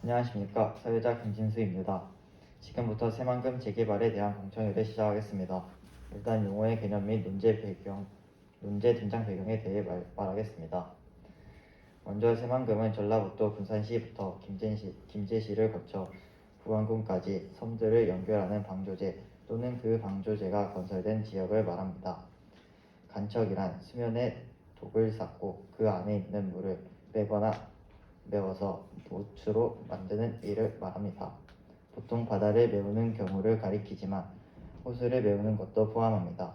안녕하십니까. 사회자 김진수입니다. 지금부터 새만금 재개발에 대한 공청회를 시작하겠습니다. 일단 용어의 개념 및 논제 등장 배경에 대해 말하겠습니다. 먼저 새만금은 전라북도 군산시부터 김제시를 거쳐 부안군까지 섬들을 연결하는 방조제 또는 그 방조제가 건설된 지역을 말합니다. 간척이란 수면에 독을 쌓고 그 안에 있는 물을 빼거나 메워서 도추로 만드는 일을 말합니다. 보통 바다를 메우는 경우를 가리키지만 호수를 메우는 것도 포함합니다.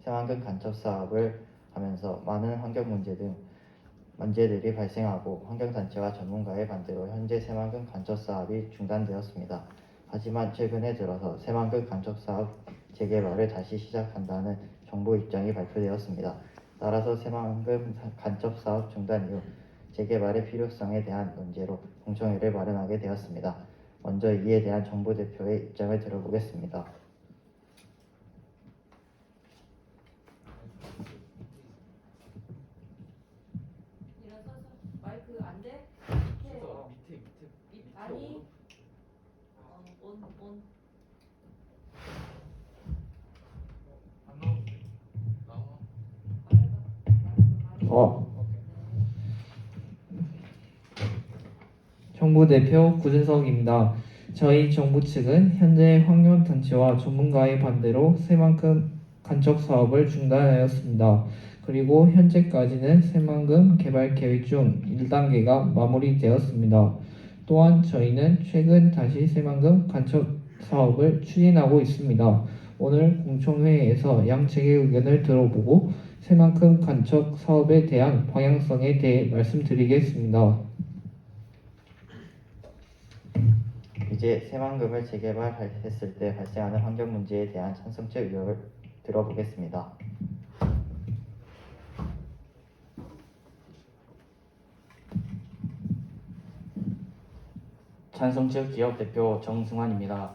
새만금 간첩 사업을 하면서 많은 환경 문제들이 발생하고 환경단체와 전문가의 반대로 현재 새만금 간첩 사업이 중단되었습니다. 하지만 최근에 들어서 새만금 간첩 사업 재개발을 다시 시작한다는 정부 입장이 발표되었습니다. 따라서 새만금 간첩 사업 중단 이후 재개발의 필요성에 대한 논제로 공청회를 마련하게 되었습니다. 먼저 이에 대한 정부 대표의 입장을 들어보겠습니다. 일어서서 마이크 안 돼? 밑에 아니 온 안 나오는데? 나와. 말해봐. 정부 대표 구준석입니다. 저희 정부 측은 현재 환경단체와 전문가의 반대로 새만금 간척 사업을 중단하였습니다. 그리고 현재까지는 새만금 개발 계획 중 1단계가 마무리되었습니다. 또한 저희는 최근 다시 새만금 간척 사업을 추진하고 있습니다. 오늘 공청회에서 양측의 의견을 들어보고 새만금 간척 사업에 대한 방향성에 대해 말씀드리겠습니다. 이제 새만금을 재개발했을 때 발생하는 환경 문제에 대한 찬성적 의견을 들어보겠습니다. 찬성 측 기업 대표 정승환입니다.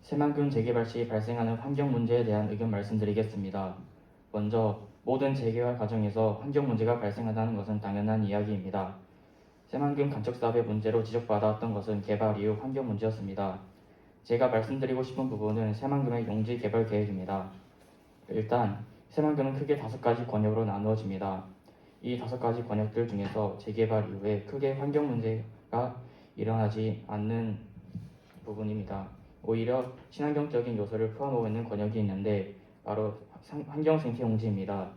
새만금 재개발 시 발생하는 환경 문제에 대한 의견 말씀드리겠습니다. 먼저 모든 재개발 과정에서 환경 문제가 발생한다는 것은 당연한 이야기입니다. 새만금 간척 사업의 문제로 지적받아왔던 것은 개발 이후 환경 문제였습니다. 제가 말씀드리고 싶은 부분은 새만금의 용지 개발 계획입니다. 일단 새만금은 크게 5가지 권역으로 나누어집니다. 이 5가지 권역들 중에서 재개발 이후에 크게 환경 문제가 일어나지 않는 부분입니다. 오히려 친환경적인 요소를 포함하고 있는 권역이 있는데 바로 환경생태용지입니다.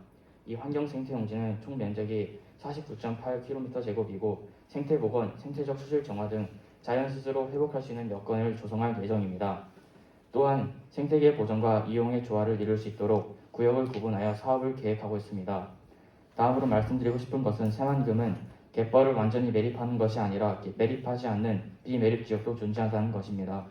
이 환경생태용지는 총 면적이 49.8km²이고 생태복원, 생태적 수질 정화 등 자연 스스로 회복할 수 있는 여건을 조성할 예정입니다. 또한 생태계 보존과 이용의 조화를 이룰 수 있도록 구역을 구분하여 사업을 계획하고 있습니다. 다음으로 말씀드리고 싶은 것은 새만금은 갯벌을 완전히 매립하는 것이 아니라 매립하지 않는 비매립 지역도 존재한다는 것입니다.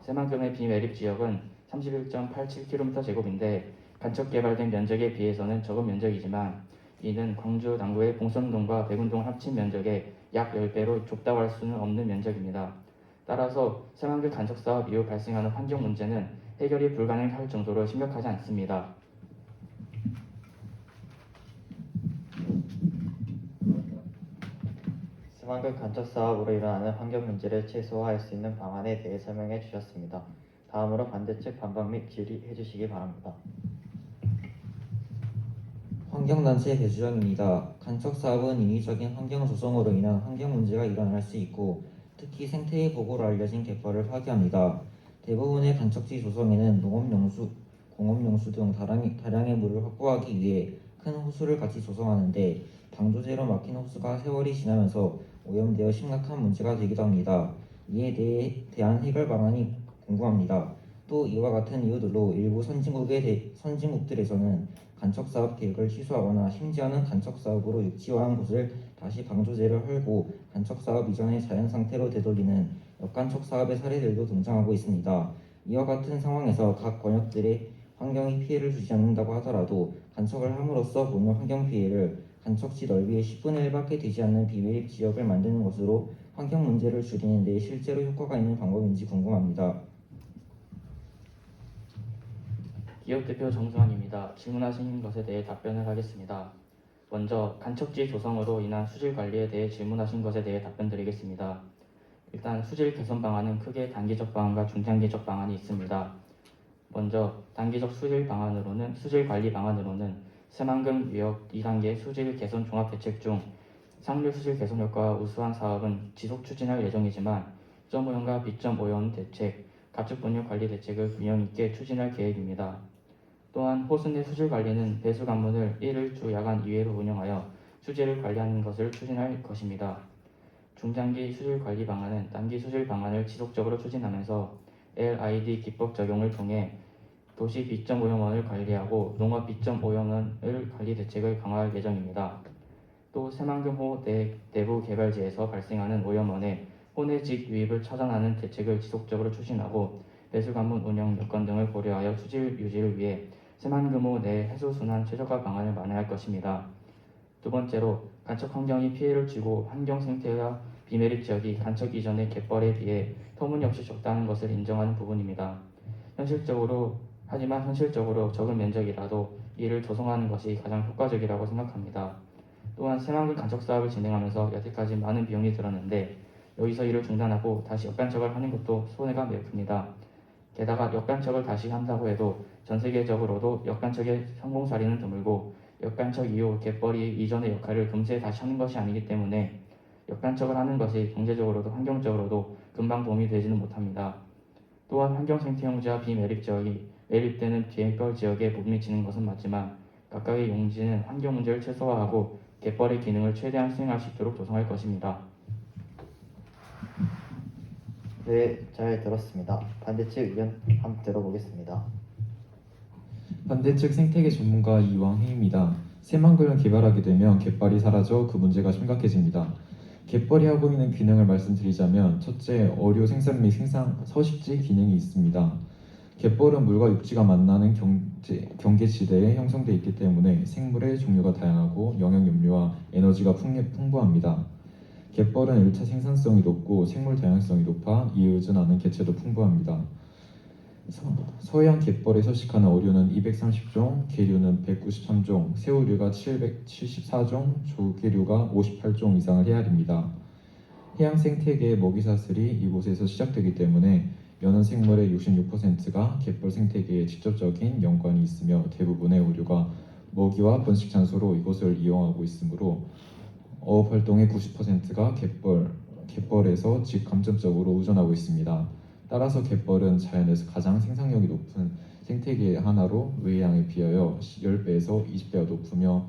새만금의 비매립 지역은 31.87km²인데 간척 개발된 면적에 비해서는 적은 면적이지만 이는 광주 남구의 봉선동과 백운동 합친 면적의 약 10배로 좁다고 할 수는 없는 면적입니다. 따라서 새만금 간척 사업 이후 발생하는 환경 문제는 해결이 불가능할 정도로 심각하지 않습니다. 새만금 간척 사업으로 일어나는 환경 문제를 최소화할 수 있는 방안에 대해 설명해 주셨습니다. 다음으로 반대측 반박 및 질의해 주시기 바랍니다. 환경단체 배수정입니다. 간척 사업은 인위적인 환경 조성으로 인한 환경 문제가 일어날 수 있고 특히 생태의 보고로 알려진 갯벌을 파괴합니다. 대부분의 간척지 조성에는 농업용수, 공업용수 등 다량의 물을 확보하기 위해 큰 호수를 같이 조성하는데 방조제로 막힌 호수가 세월이 지나면서 오염되어 심각한 문제가 되기도 합니다. 이에 대한 해결 방안이 궁금합니다. 또 이와 같은 이유들로 일부 선진국들에서는 간척사업 계획을 취소하거나 심지어는 간척사업으로 육지화한 곳을 다시 방조제를 헐고 간척사업 이전의 자연상태로 되돌리는 역간척 사업의 사례들도 등장하고 있습니다. 이와 같은 상황에서 각 권역들의 환경에 피해를 주지 않는다고 하더라도 간척을 함으로써 보는 환경피해를 간척지 넓이의 10분의 1밖에 되지 않는 비매립 지역을 만드는 것으로 환경 문제를 줄이는 데 실제로 효과가 있는 방법인지 궁금합니다. 기업 대표 정승환입니다. 질문하신 것에 대해 답변을 하겠습니다. 먼저 간척지 조성으로 인한 수질 관리에 대해 질문하신 것에 대해 답변드리겠습니다. 일단 수질 개선 방안은 크게 단기적 방안과 중장기적 방안이 있습니다. 먼저 단기적 수질 관리 방안으로는 새만금 위협 2단계 수질 개선 종합 대책 중 상류 수질 개선 효과가 우수한 사업은 지속 추진할 예정이지만 1.5년과 B.5년 대책, 가축 분뇨 관리 대책을 균형 있게 추진할 계획입니다. 또한 호수 내 수질 관리는 배수 관문을 1일 주 야간 2회로 운영하여 수질을 관리하는 것을 추진할 것입니다. 중장기 수질 관리 방안은 단기 수질 방안을 지속적으로 추진하면서 LID 기법 적용을 통해 도시 B.5영원을 관리하고 농업 B.5영원을 관리 대책을 강화할 예정입니다. 또 새만금호 내부 개발지에서 발생하는 오염원의 호내직 유입을 차단하는 대책을 지속적으로 추진하고 배수관문 운영 여건 등을 고려하여 수질 유지를 위해 새만금호 내 해수순환 최적화 방안을 마련할 것입니다. 두 번째로 간척 환경이 피해를 주고 환경 생태와 비메리 지역이 간척 이전의 갯벌에 비해 터무니없이 적다는 것을 인정하는 부분입니다. 하지만 현실적으로 적은 면적이라도 이를 조성하는 것이 가장 효과적이라고 생각합니다. 또한 새만금 간척 사업을 진행하면서 여태까지 많은 비용이 들었는데 여기서 이를 중단하고 다시 역간척을 하는 것도 손해가 매우 큽니다. 게다가 역간척을 다시 한다고 해도 전 세계적으로도 역간척의 성공 사례는 드물고 역간척 이후 갯벌이 이전의 역할을 금세 다시 하는 것이 아니기 때문에 역간척을 하는 것이 경제적으로도 환경적으로도 금방 도움이 되지는 못합니다. 또한 환경 생태용지와 비매립 지역이 매립되는 갯벌 지역에 못 미치는 것은 맞지만 각각의 용지는 환경 문제를 최소화하고 갯벌의 기능을 최대한 수행할 수 있도록 조성할 것입니다. 네, 잘 들었습니다. 반대측 의견 한번 들어보겠습니다. 반대측 생태계 전문가 이왕희입니다. 새만금을 개발하게 되면 갯벌이 사라져 그 문제가 심각해집니다. 갯벌이 하고 있는 기능을 말씀드리자면 첫째, 어류 생산 및 서식지 기능이 있습니다. 갯벌은 물과 육지가 만나는 경계지대에 형성되어 있기 때문에 생물의 종류가 다양하고 영양염료와 에너지가 풍부합니다. 갯벌은 1차 생산성이 높고 생물 다양성이 높아 이에 의존하는 개체도 풍부합니다. 서해안 갯벌에 서식하는 어류는 230종, 계류는 193종, 새우류가 774종, 조개류가 58종 이상을 헤아립니다. 해양 생태계의 먹이사슬이 이곳에서 시작되기 때문에 연안 생물의 66%가 갯벌 생태계에 직접적인 연관이 있으며 대부분의 어류가 먹이와 번식 장소로 이곳을 이용하고 있으므로 어업 활동의 90%가 갯벌에서 직감점적으로 의존하고 있습니다. 따라서 갯벌은 자연에서 가장 생산력이 높은 생태계 하나로 외해양에 비하여 10배에서 20배가 높으며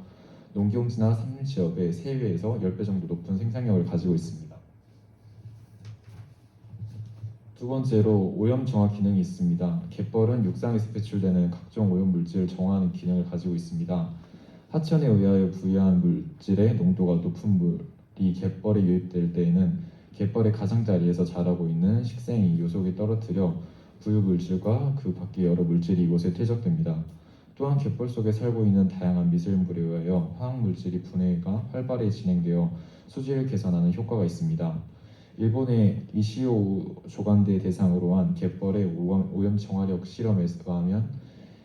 농경지나 산림지역의 3배에서 10배 정도 높은 생산력을 가지고 있습니다. 두 번째로 오염 정화 기능이 있습니다. 갯벌은 육상에서 배출되는 각종 오염 물질을 정화하는 기능을 가지고 있습니다. 하천에 의하여 부여한 물질의 농도가 높은 물이 갯벌에 유입될 때에는 갯벌의 가장자리에서 자라고 있는 식생이 요속에 떨어뜨려 부유 물질과 그 밖의 여러 물질이 이곳에 퇴적됩니다. 또한 갯벌 속에 살고 있는 다양한 미생물에 의하여 화학 물질이 분해가 활발히 진행되어 수질을 개선하는 효과가 있습니다. 일본의 이시오 조간대 대상으로 한 갯벌의 오염 정화력 실험에 의하면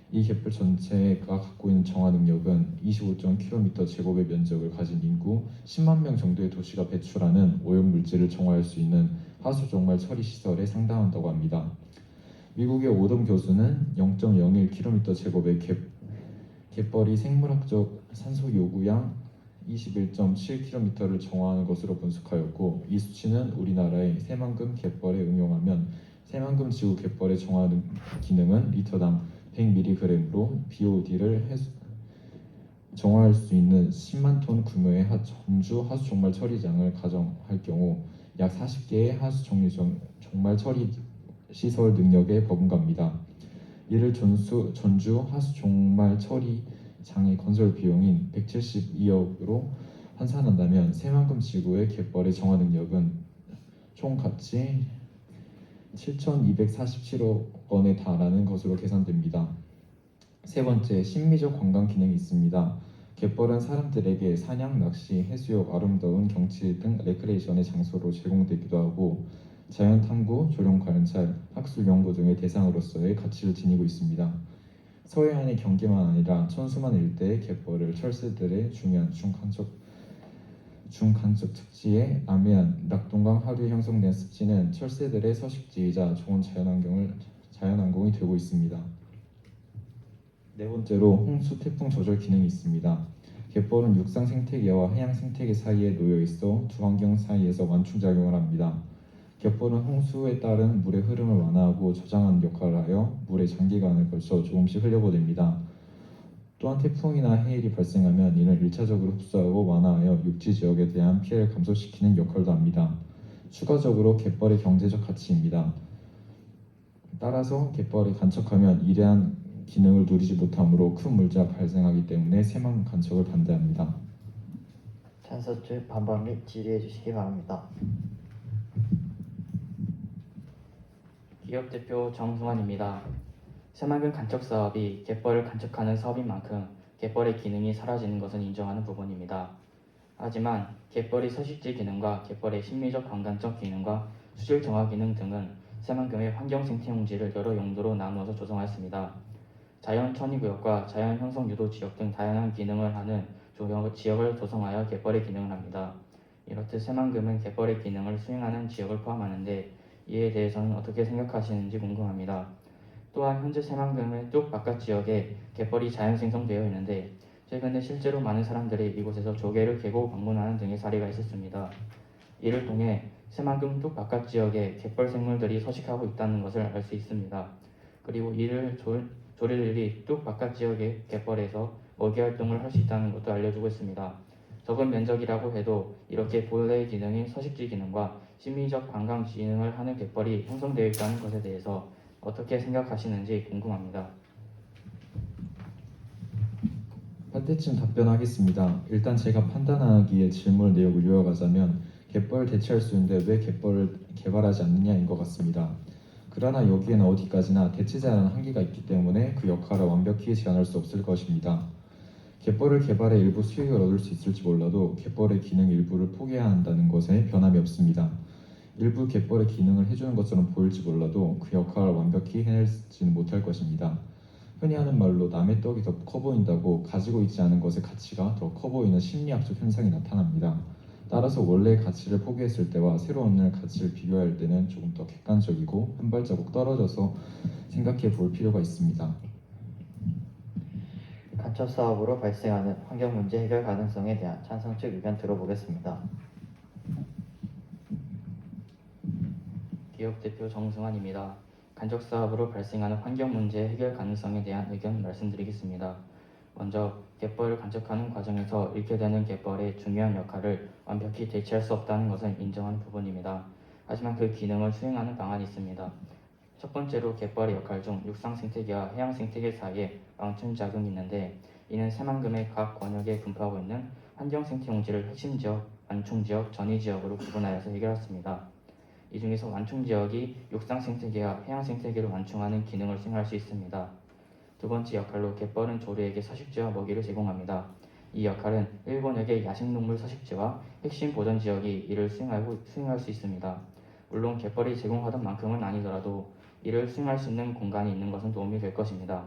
이 갯벌 전체가 갖고 있는 정화 능력은 25.km/제곱의 면적을 가진 인구 10만 명 정도의 도시가 배출하는 오염 물질을 정화할 수 있는 하수 종말 처리 시설에 상당한다고 합니다. 미국의 오덤 교수는 0.01km/제곱의 갯벌이 생물학적 산소 요구량 21.7km를 정화하는 것으로 분석하였고 이 수치는 우리나라의 새만금 갯벌에 응용하면 새만금 지구 갯벌의 정화 기능은 리터당 100mg으로 BOD를 정화할 수 있는 10만 톤 규모의 전주 하수 종말 처리장을 가정할 경우 약 40개의 하수 종말 처리 시설 능력에 버금갑니다. 이를 전주 하수 종말 처리장의 건설 비용인 172억으로 환산한다면 새만금 지구의 갯벌의 정화 능력은 총 가치 7,247억 원에 달하는 것으로 계산됩니다. 세 번째, 심미적 관광 기능이 있습니다. 갯벌은 사람들에게 사냥, 낚시, 해수욕, 아름다운 경치 등 레크레이션의 장소로 제공되기도 하고 자연 탐구, 조령 관찰, 학술 연구 등의 대상으로서의 가치를 지니고 있습니다. 서해안의 경계만 아니라 천수만 일대의 갯벌을 철새들의 중요한 중간적 특지의 남해안, 낙동강 하류에 형성된 습지는 철새들의 서식지이자 좋은 자연환경이 되고 있습니다. 네 번째로 홍수 태풍 조절 기능이 있습니다. 갯벌은 육상 생태계와 해양 생태계 사이에 놓여 있어 두 환경 사이에서 완충작용을 합니다. 갯벌은 홍수에 따른 물의 흐름을 완화하고 저장하는 역할을 하여 물의 장기간을 걸쳐 조금씩 흘려보냅니다. 또한 태풍이나 해일이 발생하면 이는 1차적으로 흡수하고 완화하여 육지 지역에 대한 피해를 감소시키는 역할도 합니다. 추가적으로 갯벌의 경제적 가치입니다. 따라서 갯벌이 간척하면 이러한 기능을 누리지 못하므로 큰 문제가 발생하기 때문에 새만금 간척을 반대합니다. 찬서출 반박 및 질의해 주시기 바랍니다. 기업 대표 정승환입니다. 새만금 간척 사업이 갯벌을 간척하는 사업인 만큼 갯벌의 기능이 사라지는 것은 인정하는 부분입니다. 하지만 갯벌의 서식지 기능과 갯벌의 심리적 관광적 기능과 수질 정화 기능 등은 새만금의 환경 생태 용지를 여러 용도로 나누어서 조성하였습니다. 자연 천이 구역과 자연 형성 유도 지역 등 다양한 기능을 하는 지역을 조성하여 갯벌의 기능을 합니다. 이렇듯 새만금은 갯벌의 기능을 수행하는 지역을 포함하는데 이에 대해서는 어떻게 생각하시는지 궁금합니다. 또한 현재 새만금의 뚝 바깥 지역에 갯벌이 자연 생성되어 있는데 최근에 실제로 많은 사람들이 이곳에서 조개를 캐고 방문하는 등의 사례가 있었습니다. 이를 통해 새만금 뚝 바깥 지역에 갯벌 생물들이 서식하고 있다는 것을 알 수 있습니다. 그리고 이를 조리들이 뚝 바깥 지역의 갯벌에서 먹이 활동을 할 수 있다는 것도 알려주고 있습니다. 적은 면적이라고 해도 이렇게 본래의 기능인 서식지 기능과 심리적 관광 기능을 하는 갯벌이 형성되어 있다는 것에 대해서 어떻게 생각하시는지 궁금합니다. 반대쯤 답변하겠습니다. 일단 제가 판단하기에 질문 내용을 요약하자면 갯벌을 대체할 수 있는데 왜 갯벌을 개발하지 않느냐인 것 같습니다. 그러나 여기에는 어디까지나 대체자라는 한계가 있기 때문에 그 역할을 완벽히 제한할 수 없을 것입니다. 갯벌을 개발해 일부 수익을 얻을 수 있을지 몰라도 갯벌의 기능 일부를 포기해야 한다는 것에 변함이 없습니다. 일부 갯벌의 기능을 해주는 것처럼 보일지 몰라도 그 역할을 완벽히 해내지는 못할 것입니다. 흔히 하는 말로 남의 떡이 더 커 보인다고 가지고 있지 않은 것의 가치가 더 커 보이는 심리학적 현상이 나타납니다. 따라서 원래의 가치를 포기했을 때와 새로운 가치를 비교할 때는 조금 더 객관적이고 한 발자국 떨어져서 생각해 볼 필요가 있습니다. 간첩 사업으로 발생하는 환경 문제 해결 가능성에 대한 찬성 측 의견 들어보겠습니다. 기업 대표 정승환입니다. 간척 사업으로 발생하는 환경 문제 해결 가능성에 대한 의견 말씀드리겠습니다. 먼저 갯벌을 간척하는 과정에서 잃게 되는 갯벌의 중요한 역할을 완벽히 대체할 수 없다는 것은 인정하는 부분입니다. 하지만 그 기능을 수행하는 방안이 있습니다. 첫 번째로 갯벌의 역할 중 육상 생태계와 해양 생태계 사이에 완충작용이 있는데 이는 새만금의 각 권역에 분포하고 있는 환경 생태 용지를 핵심 지역, 완충 지역, 전이 지역으로 구분하여서 해결했습니다. 이 중에서 완충 지역이 육상 생태계와 해양 생태계를 완충하는 기능을 수행할 수 있습니다. 두 번째 역할로 갯벌은 조류에게 서식지와 먹이를 제공합니다. 이 역할은 일본역의 야생동물 서식지와 핵심 보전 지역이 이를 수행할 수 있습니다. 물론 갯벌이 제공하던 만큼은 아니더라도 이를 수행할 수 있는 공간이 있는 것은 도움이 될 것입니다.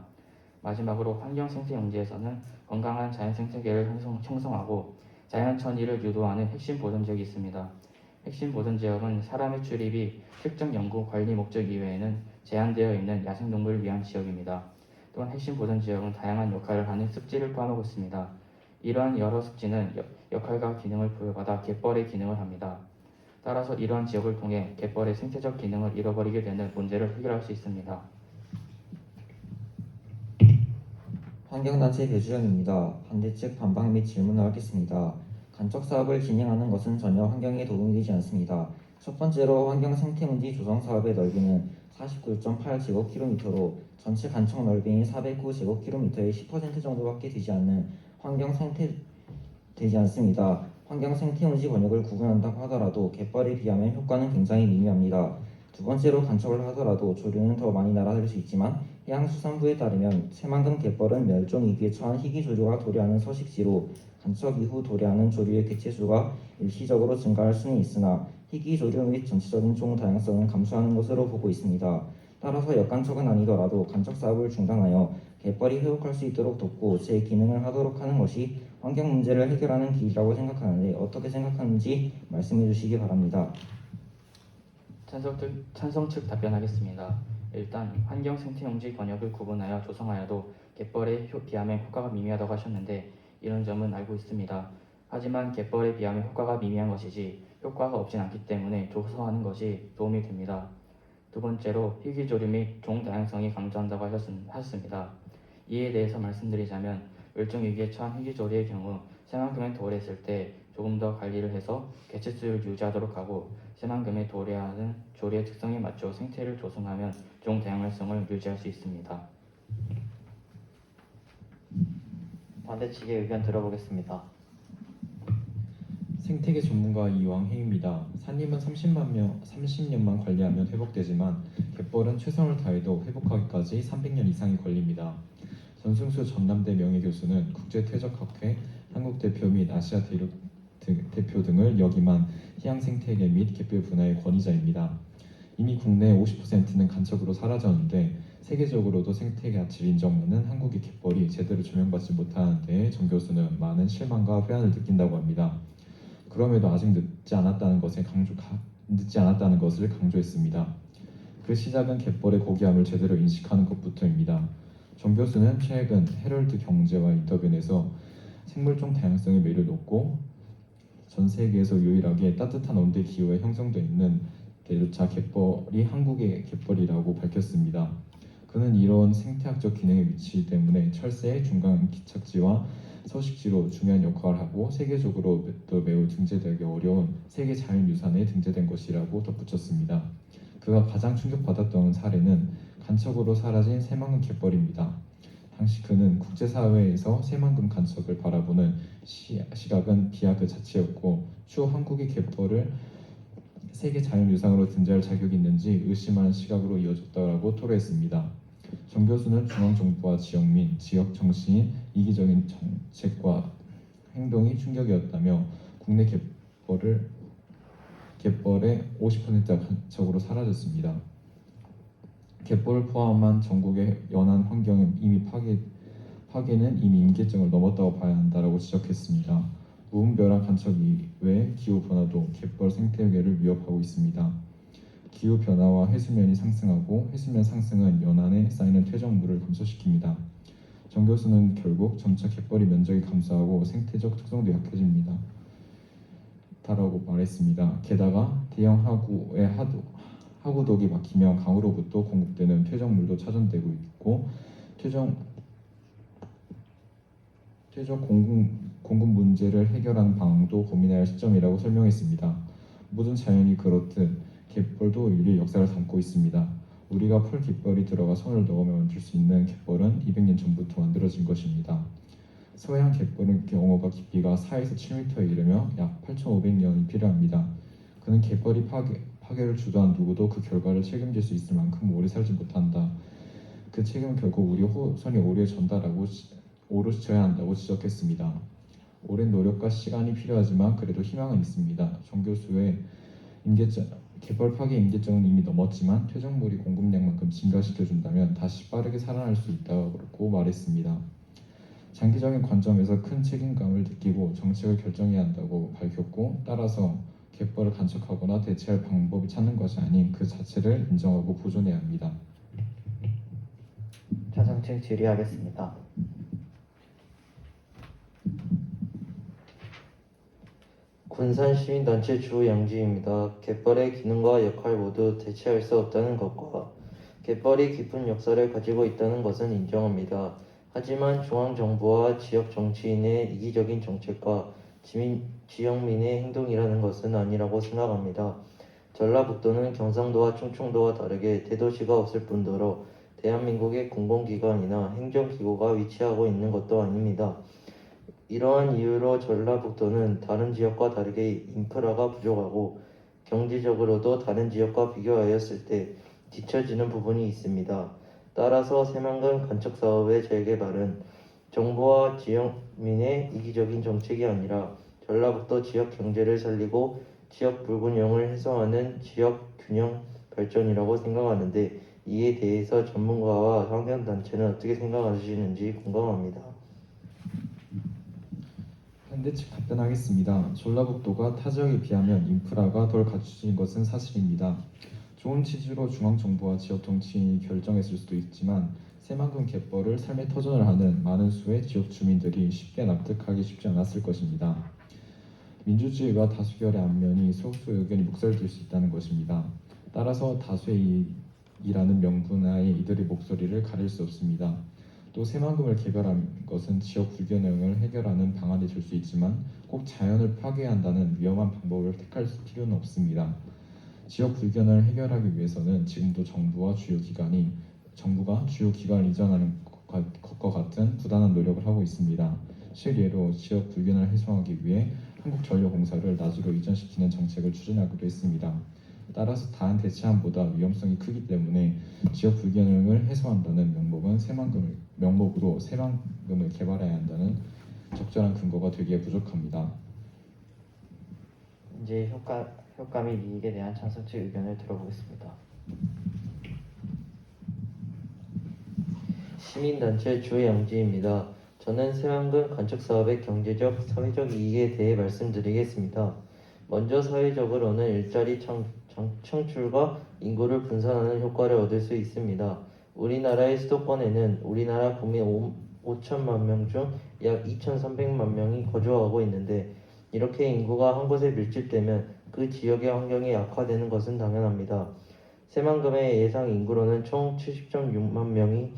마지막으로 환경 생태 용지에서는 건강한 자연 생태계를 형성하고 자연 천이를 유도하는 핵심 보전 지역이 있습니다. 핵심 보전 지역은 사람의 출입이 특정 연구 관리 목적 이외에는 제한되어 있는 야생동물을 위한 지역입니다. 또한 핵심 보전 지역은 다양한 역할을 하는 습지를 포함하고 있습니다. 이러한 여러 습지는 역할과 기능을 부여받아 갯벌의 기능을 합니다. 따라서 이러한 지역을 통해 갯벌의 생태적 기능을 잃어버리게 되는 문제를 해결할 수 있습니다. 환경단체 배주연입니다. 반대측 반박 및 질문을 하겠습니다. 간척 사업을 진행하는 것은 전혀 환경에 도움이 되지 않습니다. 첫 번째로 환경 생태문지 조성 사업의 넓이는 49.8제곱킬로미터로 전체 간척 넓이인 409제곱킬로미터의 10% 정도밖에 되지 않는 환경 생태 되지 않습니다. 환경 생태문지 권역을 구분한다고 하더라도 갯벌에 비하면 효과는 굉장히 미미합니다. 두 번째로 간척을 하더라도 조류는 더 많이 날아들 수 있지만 해양수산부에 따르면 새만금 갯벌은 멸종 위기에 처한 희귀조류가 도래하는 서식지로 간척 이후 도래하는 조류의 개체수가 일시적으로 증가할 수는 있으나 희귀조류 및 전체적인 종 다양성은 감소하는 것으로 보고 있습니다. 따라서 역간척은 아니더라도 간척 사업을 중단하여 갯벌이 회복할 수 있도록 돕고 제 기능을 하도록 하는 것이 환경 문제를 해결하는 길이라고 생각하는데 어떻게 생각하는지 말씀해 주시기 바랍니다. 찬성 측 답변하겠습니다. 일단 환경 생태용지 번역을 구분하여 조성하여도 갯벌에 비하면 효과가 미미하다고 하셨는데 이런 점은 알고 있습니다. 하지만 갯벌에 비하면 효과가 미미한 것이지 효과가 없진 않기 때문에 조성하는 것이 도움이 됩니다. 두 번째로 희귀조류 및 종 다양성이 강조한다고 하셨습니다. 이에 대해서 말씀드리자면 멸종위기에 처한 희귀조류의 경우 새만금에 도래했을 때 조금 더 관리를 해서 개체수를 유지하도록 하고 새만금에 도래하는 조류의 특성에 맞춰 생태를 조성하면 종 다양성을 유지할 수 있습니다. 반대 측의 의견 들어보겠습니다. 생태계 전문가 이왕희입니다. 산림은 30년만 관리하면 회복되지만 갯벌은 최선을 다해도 회복하기까지 300년 이상이 걸립니다. 전승수 전남대 명예교수는 국제퇴적학회 한국 대표 및 아시아 대표 등을 역임한 해양생태계 및 갯벌 분야의 권위자입니다. 이미 국내 50%는 간척으로 사라졌는데 세계적으로도 생태계 가치를 인정받는 한국의 갯벌이 제대로 조명받지 못하는 데에 정 교수는 많은 실망과 회한을 느낀다고 합니다. 그럼에도 아직 늦지 않았다는 것을 강조했습니다. 그 시작은 갯벌의 고귀함을 제대로 인식하는 것부터입니다. 정 교수는 최근 헤럴드 경제와 인터뷰에서 생물종 다양성의 매를 높고 전 세계에서 유일하게 따뜻한 온대 기후에 형성되어 있는 대조차 갯벌이 한국의 갯벌이라고 밝혔습니다. 그는 이런 생태학적 기능의 위치 때문에 철새의 중간 기착지와 서식지로 중요한 역할을 하고 세계적으로도 매우 등재되기 어려운 세계 자연유산에 등재된 것이라고 덧붙였습니다. 그가 가장 충격받았던 사례는 간척으로 사라진 새만금 갯벌입니다. 당시 그는 국제사회에서 새만금 간척을 바라보는 시각은 비하 그 자체였고 추후 한국의 갯벌을 세계 자연유산으로 등재할 자격이 있는지 의심하는 시각으로 이어졌다고 토로했습니다. 정 교수는 중앙정부와 지역민, 지역 정치인 이기적인 정책과 행동이 충격이었다며 국내 갯벌의 50%가 간척으로 사라졌습니다. 갯벌을 포함한 전국의 연안 환경은 파괴는 이미 임계점을 넘었다고 봐야 한다고 지적했습니다. 무분별한 간척 이외의 기후 변화도 갯벌 생태계를 위협하고 있습니다. 기후 변화와 해수면이 상승하고 해수면 상승은 연안에 쌓이는 퇴적물을 감소시킵니다. 정 교수는 결국 점차 갯벌이 면적이 감소하고 생태적 특성도 약해집니다. 다라고 말했습니다. 게다가 대형 하구의 하구독이 막히면 강으로부터 공급되는 퇴적물도 차단되고 있고 퇴적 공급 문제를 해결하는 방안도 고민해야 할 시점이라고 설명했습니다. 모든 자연이 그렇듯 갯벌도 인류의 역사를 담고 있습니다. 우리가 폴 갯벌이 들어가 손을 넣으면 만들 수 있는 갯벌은 200년 전부터 만들어진 것입니다. 서해안 갯벌은 경어가 깊이가 4에서 7m에 이르며 약 8,500년이 필요합니다. 그는 갯벌이 파괴를 주도한 누구도 그 결과를 책임질 수 있을 만큼 오래 살지 못한다. 그 책임은 결국 우리 후손이 오래 전달하고 오롯이 져야 한다고 지적했습니다. 오랜 노력과 시간이 필요하지만 그래도 희망은 있습니다. 정 교수의 갯벌 파괴 임계점은 이미 넘었지만 퇴적물이 공급량만큼 증가시켜준다면 다시 빠르게 살아날 수 있다고 말했습니다. 장기적인 관점에서 큰 책임감을 느끼고 정책을 결정해야 한다고 밝혔고 따라서 갯벌을 간척하거나 대체할 방법이 찾는 것이 아닌 그 자체를 인정하고 보존해야 합니다. 찬성 측 질의하겠습니다. 군산시민단체 주영지입니다. 갯벌의 기능과 역할 모두 대체할 수 없다는 것과 갯벌이 깊은 역사를 가지고 있다는 것은 인정합니다. 하지만 중앙정부와 지역 정치인의 이기적인 정책과 지역민의 행동이라는 것은 아니라고 생각합니다. 전라북도는 경상도와 충청도와 다르게 대도시가 없을 뿐더러 대한민국의 공공기관이나 행정기구가 위치하고 있는 것도 아닙니다. 이러한 이유로 전라북도는 다른 지역과 다르게 인프라가 부족하고 경제적으로도 다른 지역과 비교하였을 때 뒤처지는 부분이 있습니다. 따라서 새만금 간척사업의 재개발은 정부와 지역민의 이기적인 정책이 아니라 전라북도 지역 경제를 살리고 지역 불균형을 해소하는 지역 균형 발전이라고 생각하는데 이에 대해서 전문가와 환경단체는 어떻게 생각하시는지 궁금합니다. 현대 측 답변하겠습니다. 전라북도가 타 지역에 비하면 인프라가 덜 갖춰진 것은 사실입니다. 좋은 취지로 중앙정부와 지역 정치인이 결정했을 수도 있지만 새만금 갯벌을 삶의 터전을 하는 많은 수의 지역 주민들이 쉽게 납득하기 쉽지 않았을 것입니다. 민주주의와 다수결의 안면이 소수 의견이 묵살될 수 있다는 것입니다. 따라서 다수의 이라는 명분하에 이들의 목소리를 가릴 수 없습니다. 또 새만금을 개발한 것은 지역 불균형을 해결하는 방안이 될 수 있지만 꼭 자연을 파괴해야 한다는 위험한 방법을 택할 필요는 없습니다. 지역 불균형을 해결하기 위해서는 지금도 정부가 주요 기관을 이전하는 것과 같은 부단한 노력을 하고 있습니다. 실예로 지역 불균형을 해소하기 위해 한국전력공사를 나주로 이전시키는 정책을 추진하기로 했습니다. 따라서 다른 대체안보다 위험성이 크기 때문에 지역 불균형을 해소한다는 명목으로 새만금을 개발해야 한다는 적절한 근거가 되기에 부족합니다. 이제 효과 및 이익에 대한 찬성 측 의견을 들어보겠습니다. 시민단체 주영지입니다. 저는 새만금 간척 사업의 경제적, 사회적 이익에 대해 말씀드리겠습니다. 먼저 사회적으로는 일자리 창출과 인구를 분산하는 효과를 얻을 수 있습니다. 우리나라의 수도권에는 우리나라 국민 5천만 명 중 약 2,300만 명이 거주하고 있는데 이렇게 인구가 한 곳에 밀집되면 그 지역의 환경이 악화되는 것은 당연합니다. 새만금의 예상 인구로는 총 70.6만 명이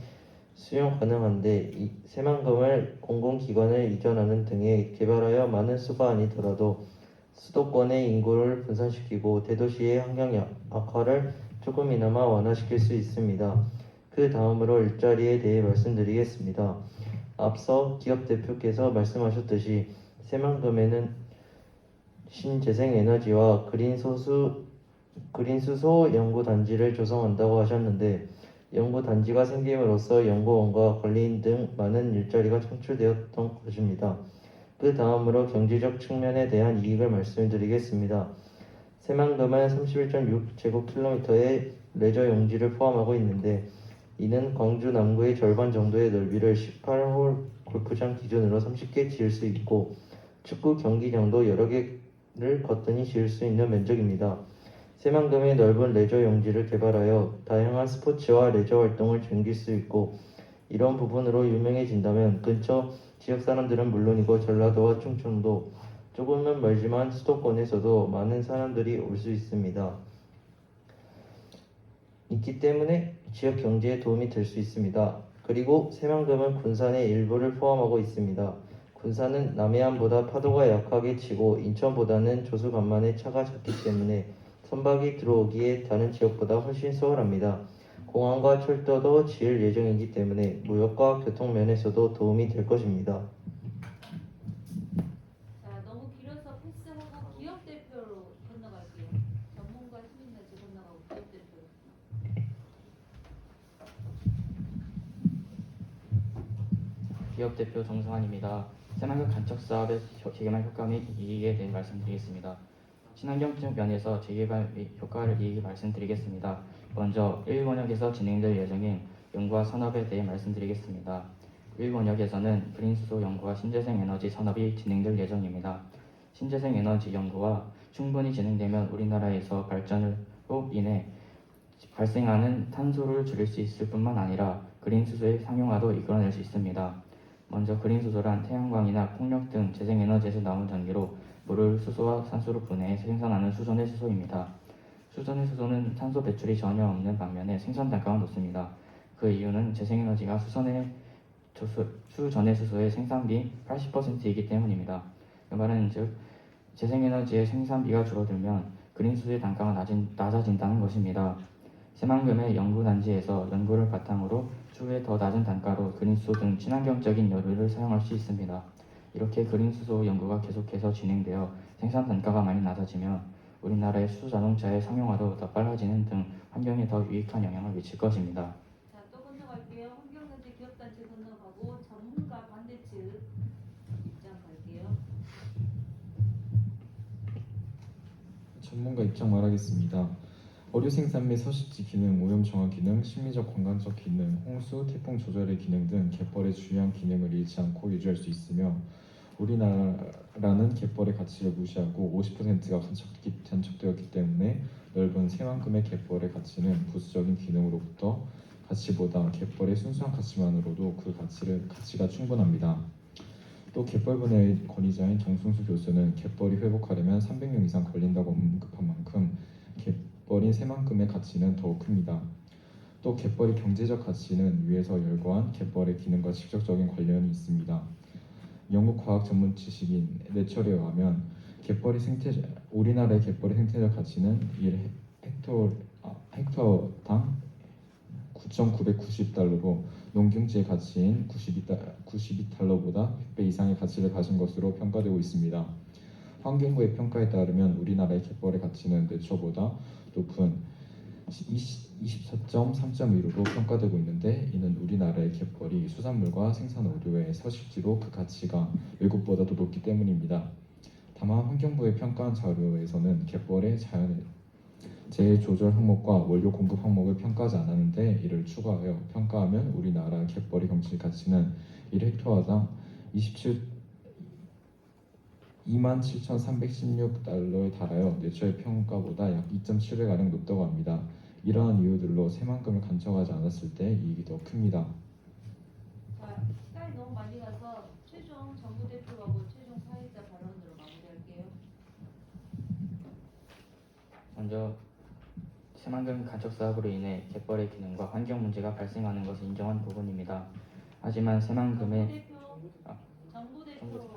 수용 가능한데 새만금을 공공기관을 이전하는 등에 개발하여 많은 수가 아니더라도 수도권의 인구를 분산시키고 대도시의 환경 악화를 조금이나마 완화시킬 수 있습니다. 그 다음으로 일자리에 대해 말씀드리겠습니다. 앞서 기업 대표께서 말씀하셨듯이 새만금에는 신재생에너지와 그린수소 연구단지를 조성한다고 하셨는데 연구단지가 생김으로써 연구원과 관리인 등 많은 일자리가 창출되었던 것입니다. 그 다음으로 경제적 측면에 대한 이익을 말씀드리겠습니다. 새만금은 31.6제곱킬로미터의 레저 용지를 포함하고 있는데 이는 광주 남구의 절반 정도의 넓이를 18홀 골프장 기준으로 30개 지을 수 있고 축구 경기장도 여러 개를 거뜬히 지을 수 있는 면적입니다. 새만금의 넓은 레저 용지를 개발하여 다양한 스포츠와 레저 활동을 즐길 수 있고 이런 부분으로 유명해진다면 근처 지역 사람들은 물론이고 전라도와 충청도 조금은 멀지만 수도권에서도 많은 사람들이 올 수 있습니다. 있기 때문에 지역 경제에 도움이 될 수 있습니다. 그리고 새만금은 군산의 일부를 포함하고 있습니다. 군산은 남해안보다 파도가 약하게 치고 인천보다는 조수간만에 차가 작기 때문에 선박이 들어오기에 다른 지역보다 훨씬 수월합니다. 공항과 철도도 지을 예정이기 때문에 무역과 교통 면에서도 도움이 될 것입니다. 자, 너무 길어서 패스하고 기업 대표로 건너갈게요. 전문가 시민단체 건너가고 기업 대표. 기업 대표 정승환입니다. 새만금 간척 사업의 재개발 효과 및 이익에 대해 말씀드리겠습니다. 친환경적 면에서 재개발 및 효과를 이익을 말씀드리겠습니다. 먼저 1원역에서 진행될 예정인 연구와 산업에 대해 말씀드리겠습니다. 1원역에서는 그린수소 연구와 신재생에너지 산업이 진행될 예정입니다. 신재생에너지 연구가 충분히 진행되면 우리나라에서 발전으로 인해 발생하는 탄소를 줄일 수 있을 뿐만 아니라 그린수소의 상용화도 이끌어낼 수 있습니다. 먼저 그린수소란 태양광이나 풍력 등 재생에너지에서 나온 전기로 물을 수소와 산소로 분해해 생산하는 수전의 수소입니다. 수전의 수소는 탄소 배출이 전혀 없는 반면에 생산 단가가 높습니다. 그 이유는 재생에너지가 수전의 수소의 생산비 80%이기 때문입니다. 그 말은 즉 재생에너지의 생산비가 줄어들면 그린수소의 단가가 낮아진다는 것입니다. 새만금의 연구단지에서 연구를 바탕으로 추후에 더 낮은 단가로 그린수소 등 친환경적인 여료를 사용할 수 있습니다. 이렇게 그린수소 연구가 계속해서 진행되어 생산 단가가 많이 낮아지면 우리나라의 수자동차의 상용화도 더 빨라지는 등 환경에 더 유익한 영향을 미칠 것입니다. 자, 또 건너갈게요. 환경단체, 기업단체 건너가고 전문가 반대 측 입장 갈게요. 전문가 입장 말하겠습니다. 어류 생산 및 서식지 기능, 오염 정화 기능, 심리적 관광적 기능, 홍수, 태풍 조절의 기능 등 갯벌의 주요한 기능을 잃지 않고 유지할 수 있으며 우리나라는 갯벌의 가치를 무시하고 50%가 간척되었기 때문에 넓은 새만금의 갯벌의 가치는 부수적인 기능으로부터 가치보다 갯벌의 순수한 가치만으로도 그 가치가 충분합니다. 또 갯벌 분야의 권위자인 정승수 교수는 갯벌이 회복하려면 300년 이상 걸린다고 언급한 만큼 갯벌인 새만금의 가치는 더욱 큽니다. 또 갯벌의 경제적 가치는 위에서 열거한 갯벌의 기능과 직접적인 관련이 있습니다. 영국 과학 전문 지식인 내철에 의하면 우리나라의 갯벌의 생태적 가치는 1헥터당 9,990달러로 농경지의 가치인 92달러보다 100배 이상의 가치를 가진 것으로 평가되고 있습니다. 환경부의 평가에 따르면 우리나라의 갯벌의 가치는 내처보다 높은 24.3.1로 평가되고 있는데 이는 우리나라의 갯벌이 수산물과 생산 어류의 서식지로 그 가치가 외국보다도 높기 때문입니다. 다만 환경부의 평가한 자료에서는 갯벌의 자연재해 조절 항목과 원료 공급 항목을 평가하지 않았는데 이를 추가하여 평가하면 우리나라 갯벌의 경치 가치는 1헥타어당 27,316달러에 달하여 내처의 평가보다 약 2.7배가량 높다고 합니다. 이러한 이유들로 새만금을 간척하지 않았을 때 이익이 더 큽니다. 자, 시간이 너무 많이 가서 최종 정부 대표하고 최종 사회자 발언으로 마무리할게요. 먼저 새만금 간척 사업으로 인해 갯벌의 기능과 환경 문제가 발생하는 것은 인정한 부분입니다. 하지만 새만금의 정부 대표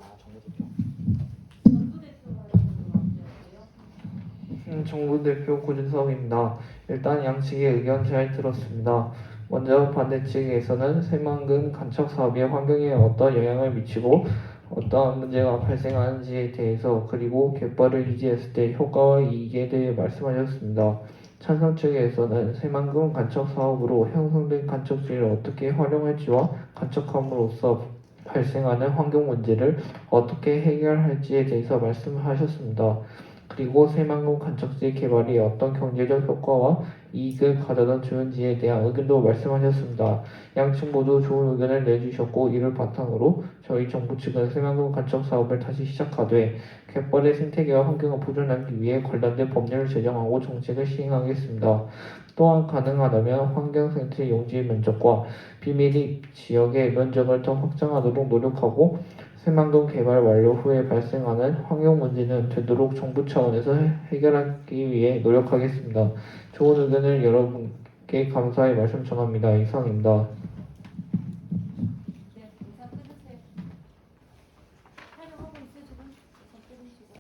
정부 대표 발언으로 마무리할게요. 정부 대표 고준석입니다. 일단 양측의 의견 잘 들었습니다. 먼저 반대 측에서는 새만금 간척 사업이 환경에 어떤 영향을 미치고 어떠한 문제가 발생하는지에 대해서 그리고 갯벌을 유지했을 때 효과와 이익에 대해 말씀하셨습니다. 찬성 측에서는 새만금 간척 사업으로 형성된 간척지를 어떻게 활용할지와 간척함으로써 발생하는 환경 문제를 어떻게 해결할지에 대해서 말씀하셨습니다. 그리고 새만금 간척지 개발이 어떤 경제적 효과와 이익을 가져다 주는지에 대한 의견도 말씀하셨습니다. 양측 모두 좋은 의견을 내주셨고 이를 바탕으로 저희 정부 측은 새만금 간척 사업을 다시 시작하되 갯벌의 생태계와 환경을 보존하기 위해 관련된 법률을 제정하고 정책을 시행하겠습니다. 또한 가능하다면 환경생태 용지 면적과 비밀입 지역의 면적을 더 확장하도록 노력하고 새만금 개발 완료 후에 발생하는 환경 문제는 되도록 정부 차원에서 해결하기 위해 노력하겠습니다. 좋은 의견을 여러분께 감사의 말씀 전합니다. 이상입니다.